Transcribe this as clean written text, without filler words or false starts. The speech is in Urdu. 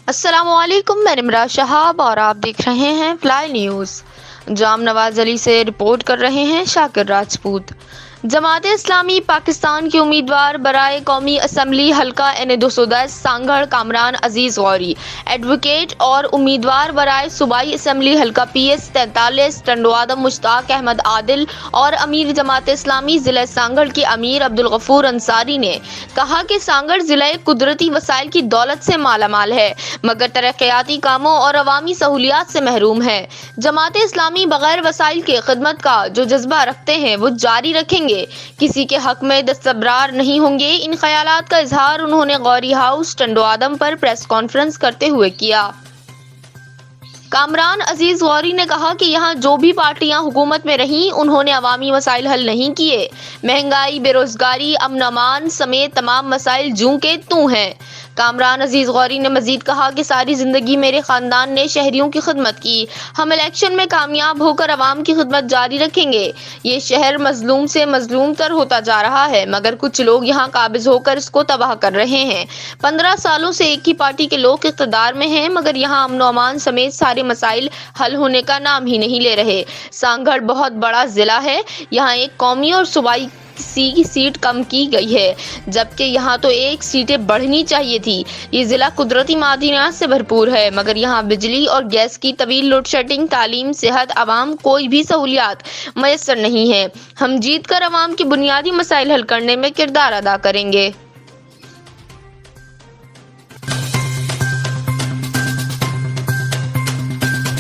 السلام علیکم، میں نمرا شہاب اور آپ دیکھ رہے ہیں فلائی نیوز۔ جام نواز علی سے رپورٹ کر رہے ہیں شاکر راجپوت۔ جماعت اسلامی پاکستان کے امیدوار برائے قومی اسمبلی حلقہ N210 سانگھڑ کامران عزیز غوری، ایڈوکیٹ اور امیدوار برائے صوبائی اسمبلی حلقہ PS 43 ٹنڈوادم مشتاق احمد عادل اور امیر جماعت اسلامی ضلع سانگھڑ کے امیر عبدالغفور انصاری نے کہا کہ سانگھڑ ضلع قدرتی وسائل کی دولت سے مالا مال ہے مگر ترقیاتی کاموں اور عوامی سہولیات سے محروم ہے۔ جماعت اسلامی بغیر وسائل کے خدمت کا جو جذبہ رکھتے ہیں وہ جاری رکھیں گے، کسی کے حق میں دستبردار نہیں ہوں گے۔ ان خیالات کا اظہار انہوں نے غوری ہاؤس ٹنڈوادم پر پریس کانفرنس کرتے ہوئے کیا۔ کامران عزیز غوری نے کہا کہ یہاں جو بھی پارٹیاں حکومت میں رہیں انہوں نے عوامی مسائل حل نہیں کیے۔ مہنگائی، بے روزگاری، امن امان سمیت تمام مسائل جوں کے توں ہیں۔ کامران عزیز غوری نے مزید کہا کہ ساری زندگی میرے خاندان نے شہریوں کی خدمت کی، ہم الیکشن میں کامیاب ہو کر عوام کی خدمت جاری رکھیں گے۔ یہ شہر مظلوم سے مظلوم تر ہوتا جا رہا ہے مگر کچھ لوگ یہاں قابض ہو کر اس کو تباہ کر رہے ہیں۔ 15 سالوں سے ایک ہی پارٹی کے لوگ اقتدار میں ہیں مگر یہاں امن و امان سمیت سارے مسائل حل ہونے کا نام ہی نہیں لے رہے۔ سانگھڑ بہت بڑا ضلع ہے، یہاں ایک قومی اور صوبائی کی سیٹ کم کی گئی ہے جبکہ یہاں تو ایک سیٹیں بڑھنی چاہیے تھی۔ یہ ضلع قدرتی معدنیات سے بھرپور ہے مگر یہاں بجلی اور گیس کی طویل لوڈ شیڈنگ، تعلیم، صحت، عوام کوئی بھی سہولیات میسر نہیں ہیں۔ ہم جیت کر عوام کے بنیادی مسائل حل کرنے میں کردار ادا کریں گے۔